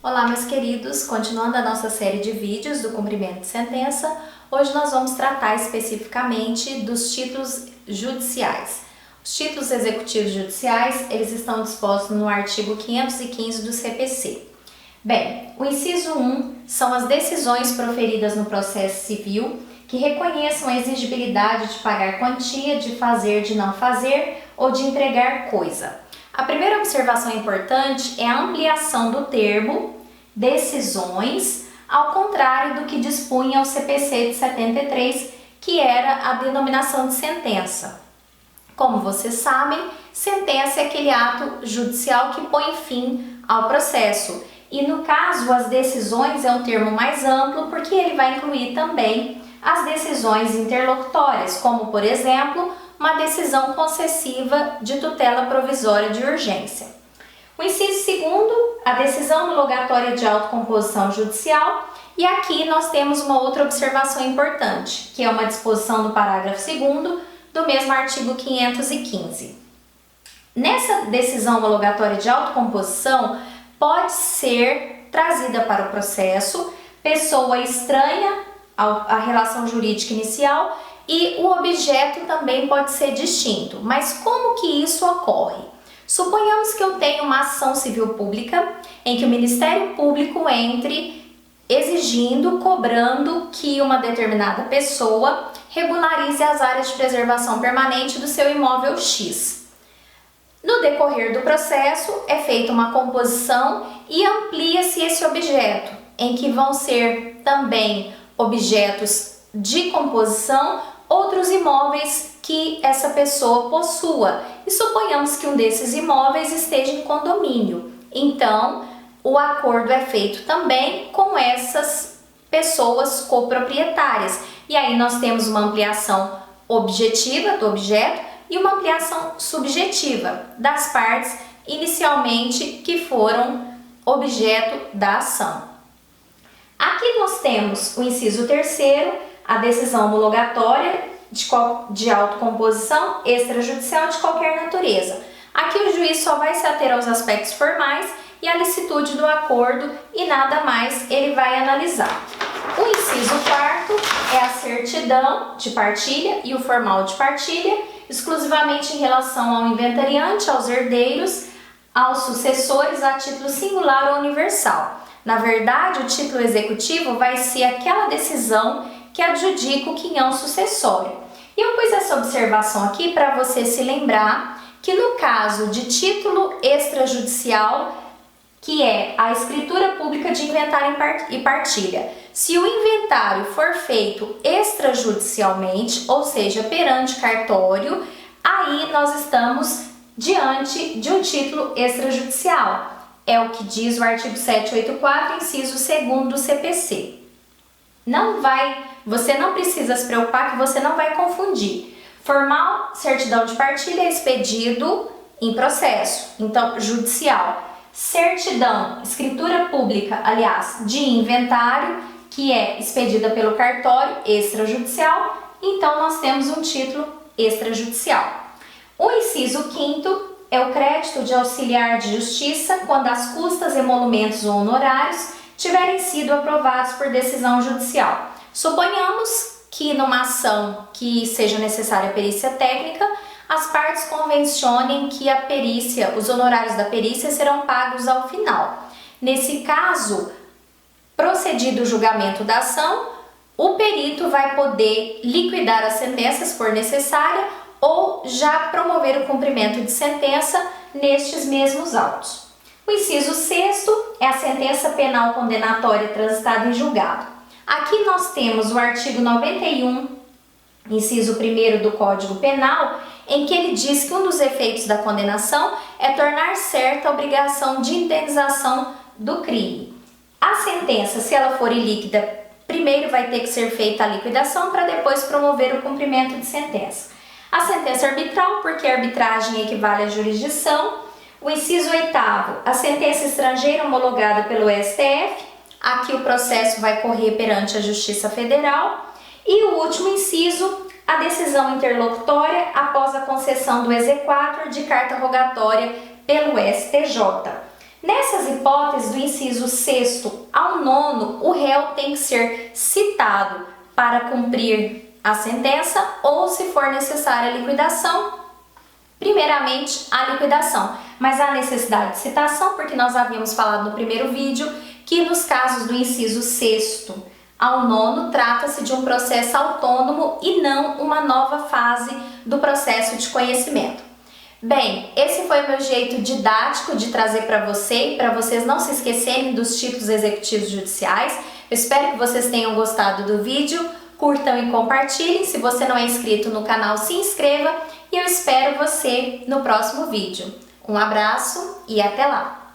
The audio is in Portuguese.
Olá, meus queridos! Continuando a nossa série de vídeos do cumprimento de sentença, hoje nós vamos tratar especificamente dos títulos judiciais. Os títulos executivos judiciais, eles estão dispostos no artigo 515 do CPC. Bem, o inciso 1 são as decisões proferidas no processo civil que reconheçam a exigibilidade de pagar quantia, de fazer, de não fazer ou de entregar coisa. A primeira observação importante é a ampliação do termo decisões, ao contrário do que dispunha o CPC de 73, que era a denominação de sentença. Como vocês sabem, sentença é aquele ato judicial que põe fim ao processo. E no caso, as decisões é um termo mais amplo porque ele vai incluir também as decisões interlocutórias, como por exemplo, uma decisão concessiva de tutela provisória de urgência. O inciso 2, a decisão homologatória de autocomposição judicial, e aqui nós temos uma outra observação importante, que é uma disposição do parágrafo 2º do mesmo artigo 515. Nessa decisão homologatória de autocomposição, pode ser trazida para o processo pessoa estranha à relação jurídica inicial e o objeto também pode ser distinto. Mas como que isso ocorre? Suponhamos que eu tenho uma ação civil pública em que o Ministério Público entre exigindo, cobrando que uma determinada pessoa regularize as áreas de preservação permanente do seu imóvel X. No decorrer do processo, é feita uma composição e amplia-se esse objeto, em que vão ser também objetos de composição outros imóveis que essa pessoa possua. E suponhamos que um desses imóveis esteja em condomínio. Então, o acordo é feito também com essas pessoas coproprietárias. E aí nós temos uma ampliação objetiva do objeto e uma ampliação subjetiva das partes inicialmente que foram objeto da ação. Aqui nós temos o inciso 3º, a decisão homologatória de autocomposição extrajudicial de qualquer natureza. Aqui o juiz só vai se ater aos aspectos formais e à licitude do acordo e nada mais ele vai analisar. O inciso 4º é a certidão de partilha e o formal de partilha, exclusivamente em relação ao inventariante, aos herdeiros, aos sucessores a título singular ou universal. Na verdade, o título executivo vai ser aquela decisão que adjudica o quinhão sucessório. E eu pus essa observação aqui para você se lembrar que no caso de título extrajudicial, que é a escritura pública de inventário e partilha, se o inventário for feito extrajudicialmente, ou seja, perante cartório, aí nós estamos diante de um título extrajudicial. É o que diz o artigo 784, inciso 2º do CPC. Você não precisa se preocupar que você não vai confundir. Formal, certidão de partilha é expedido em processo, então judicial. Certidão, escritura pública, aliás, de inventário, que é expedida pelo cartório extrajudicial, então nós temos um título extrajudicial. O inciso 5º é o crédito de auxiliar de justiça quando as custas, emolumentos ou honorários tiverem sido aprovados por decisão judicial. Suponhamos que numa ação que seja necessária perícia técnica, as partes convencionem que a perícia, os honorários da perícia serão pagos ao final. Nesse caso, procedido o julgamento da ação, o perito vai poder liquidar as sentenças por necessária ou já promover o cumprimento de sentença nestes mesmos autos. O inciso 6º é a sentença penal condenatória transitada em julgado. Aqui nós temos o artigo 91, inciso 1º do Código Penal, em que ele diz que um dos efeitos da condenação é tornar certa a obrigação de indenização do crime. A sentença, se ela for ilíquida, primeiro vai ter que ser feita a liquidação para depois promover o cumprimento de sentença. A sentença arbitral, porque a arbitragem equivale à jurisdição. O inciso 8º, a sentença estrangeira homologada pelo STF. Aqui o processo vai correr perante a Justiça Federal. E o último inciso, a decisão interlocutória após a concessão do exequatur de carta rogatória pelo STJ. Nessas hipóteses, do inciso 6º ao 9º, o réu tem que ser citado para cumprir a sentença ou, se for necessária a liquidação, primeiramente a liquidação. Mas há necessidade de citação porque nós havíamos falado no primeiro vídeo que nos casos do inciso 6º ao 9º trata-se de um processo autônomo e não uma nova fase do processo de conhecimento. Bem, esse foi o meu jeito didático de trazer para vocês não se esquecerem dos títulos executivos judiciais. Eu espero que vocês tenham gostado do vídeo, curtam e compartilhem. Se você não é inscrito no canal, se inscreva e eu espero você no próximo vídeo. Um abraço e até lá!